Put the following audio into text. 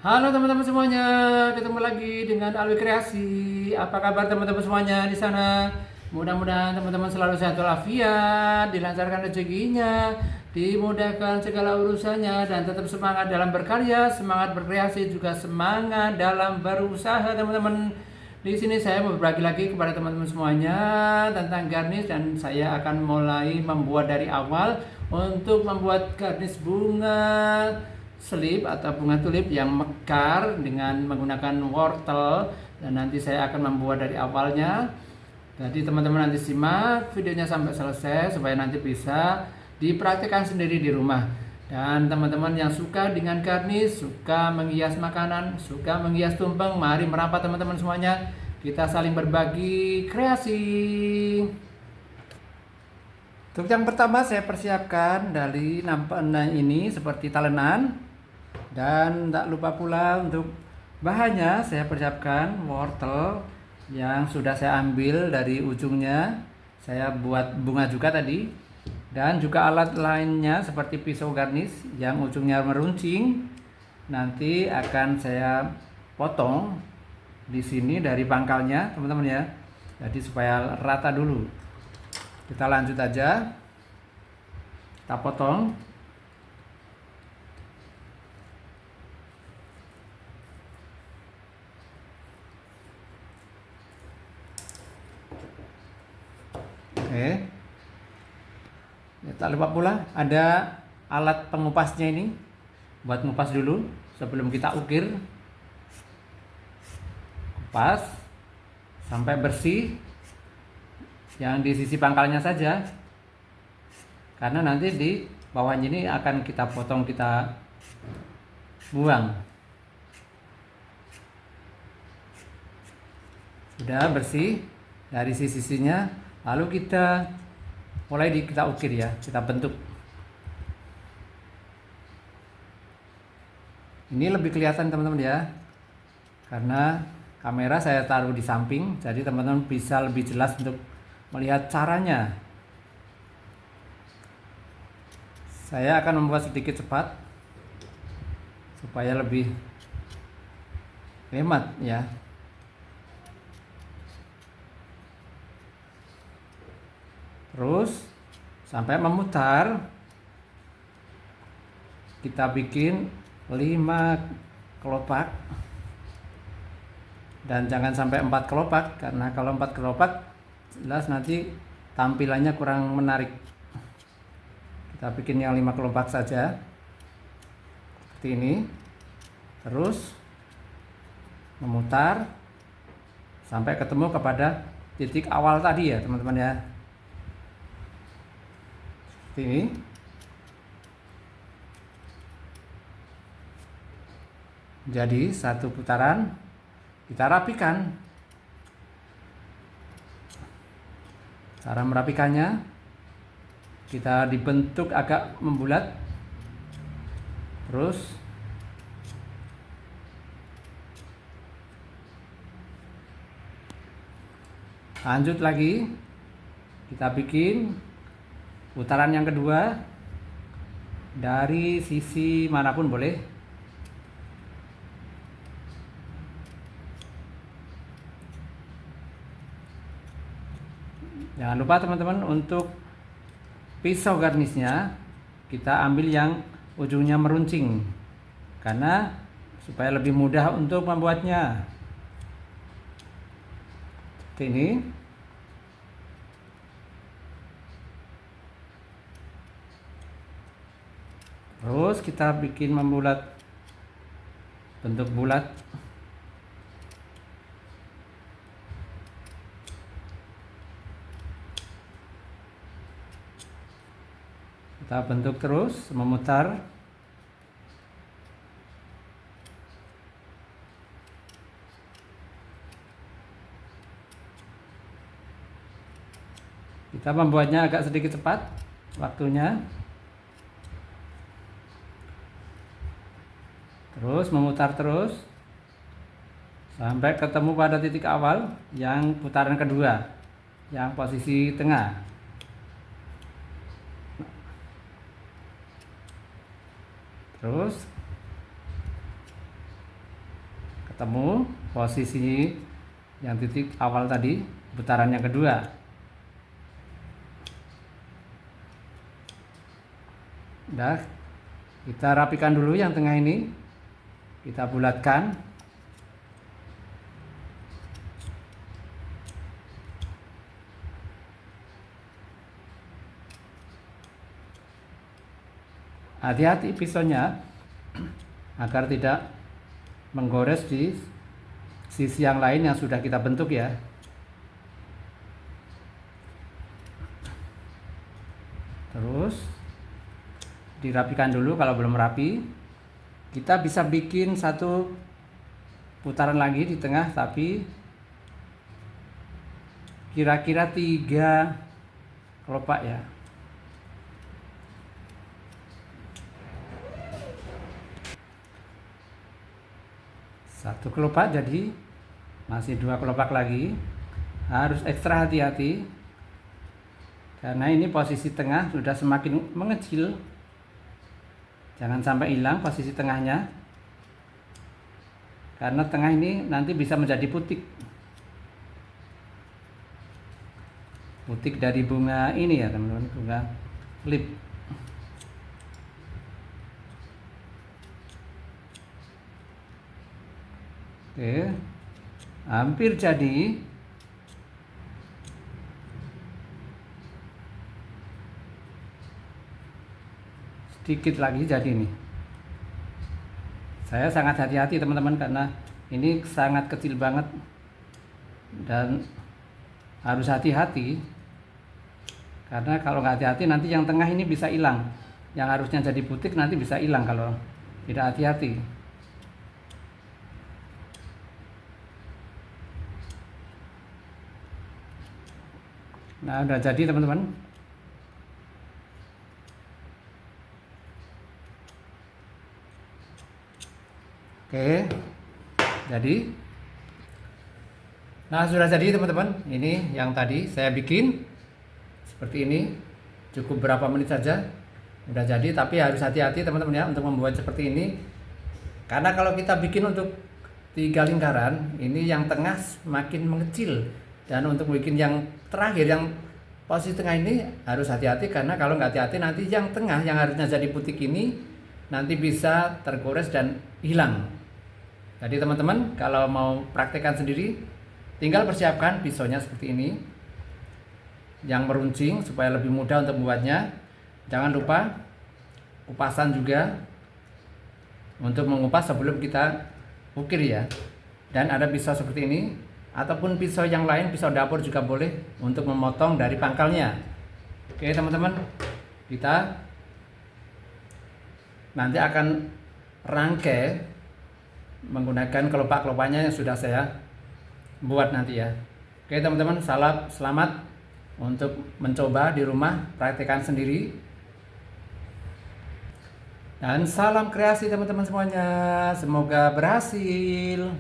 Halo teman-teman semuanya, ketemu lagi dengan Alwi Kreasi. Apa kabar teman-teman semuanya di sana? Mudah-mudahan teman-teman selalu sehat walafiat, dilancarkan rezekinya, dimudahkan segala urusannya, dan tetap semangat dalam berkarya, semangat berkreasi, juga semangat dalam berusaha teman-teman. Di sini saya mau berbagi lagi kepada teman-teman semuanya tentang garnish, dan saya akan mulai membuat dari awal untuk membuat garnish bunga selip atau bunga tulip yang mekar dengan menggunakan wortel, dan nanti saya akan membuat dari awalnya. Jadi teman-teman nanti simak videonya sampai selesai supaya nanti bisa dipraktikkan sendiri di rumah. Dan teman-teman yang suka dengan garnish, suka menghias makanan, suka menghias tumpeng, mari merapat teman-teman semuanya. Kita saling berbagi kreasi. Untuk yang pertama saya persiapkan dari nampan ini seperti talenan. Dan tak lupa pula untuk bahannya saya persiapkan wortel yang sudah saya ambil dari ujungnya. Saya buat bunga juga tadi. Dan juga alat lainnya seperti pisau garnish yang ujungnya meruncing. Nanti akan saya potong di sini dari pangkalnya, teman-teman ya. Jadi supaya rata dulu. Kita lanjut aja. Kita potong. Oke. Ya, tak lupa pula ada alat pengupasnya ini. Buat ngupas dulu sebelum kita ukir. Kupas sampai bersih. Yang di sisi pangkalnya saja. Karena nanti di bawahnya ini akan kita potong, kita buang. Sudah bersih dari sisi-sisinya, lalu kita mulai kita ukir ya, kita bentuk. Ini lebih kelihatan teman-teman ya, karena kamera saya taruh di samping, jadi teman-teman bisa lebih jelas untuk melihat caranya. Saya akan membuat sedikit cepat supaya lebih hemat ya. Terus sampai memutar, kita bikin 5 kelopak. Dan jangan sampai 4 kelopak, karena kalau 4 kelopak jelas nanti tampilannya kurang menarik. Kita bikin yang 5 kelopak saja seperti ini. Terus memutar sampai ketemu kepada titik awal tadi ya teman-teman ya, seperti ini. Jadi satu putaran kita rapikan. Cara merapikannya, kita dibentuk agak membulat. Terus lanjut lagi, kita bikin putaran yang kedua dari sisi manapun boleh. Jangan lupa teman-teman, untuk pisau garnisnya kita ambil yang ujungnya meruncing, karena supaya lebih mudah untuk membuatnya. Seperti ini. Terus kita bikin membulat, bentuk bulat. Kita bentuk terus, memutar. Kita membuatnya agak sedikit cepat waktunya. Terus memutar terus sampai ketemu pada titik awal yang putaran kedua, yang posisi tengah. Terus ketemu posisi yang titik awal tadi, putaran yang kedua. Udah, kita rapikan dulu yang tengah ini, kita bulatkan. Hati-hati pisaunya agar tidak menggores di sisi yang lain yang sudah kita bentuk ya. Terus dirapikan dulu kalau belum rapi. Kita bisa bikin satu putaran lagi di tengah, tapi kira-kira 3 kelopak ya. Satu kelopak jadi masih 2 kelopak lagi. Harus ekstra hati-hati karena ini posisi tengah sudah semakin mengecil. Jangan sampai hilang posisi tengahnya, karena tengah ini nanti bisa menjadi putik. Putik dari bunga ini ya teman-teman, bunga lip. Oke, hampir jadi. Sedikit lagi jadi nih. Saya sangat hati-hati teman-teman karena ini sangat kecil banget dan harus hati-hati, karena kalau nggak hati-hati nanti yang tengah ini bisa hilang. Yang harusnya jadi butik nanti bisa hilang kalau tidak hati-hati. Nah, udah jadi teman-teman. Oke, jadi nah sudah jadi teman-teman. Ini yang tadi saya bikin seperti ini, cukup berapa menit saja udah jadi. Tapi harus hati-hati teman-teman ya untuk membuat seperti ini, karena kalau kita bikin untuk 3 lingkaran, ini yang tengah semakin mengecil, dan untuk bikin yang terakhir yang posisi tengah ini harus hati-hati, karena kalau nggak hati-hati nanti yang tengah yang harusnya jadi putik ini nanti bisa tergores dan hilang. Jadi teman-teman kalau mau praktekkan sendiri, tinggal persiapkan pisaunya seperti ini yang meruncing supaya lebih mudah untuk membuatnya. Jangan lupa kupasan juga untuk mengupas sebelum kita ukir ya. Dan ada pisau seperti ini, ataupun pisau yang lain, pisau dapur juga boleh untuk memotong dari pangkalnya. Oke teman-teman, kita nanti akan rangkai menggunakan kelopak-kelopaknya yang sudah saya buat nanti ya. Oke teman-teman, selamat untuk mencoba di rumah, praktekkan sendiri. Dan salam kreasi teman-teman semuanya, semoga berhasil.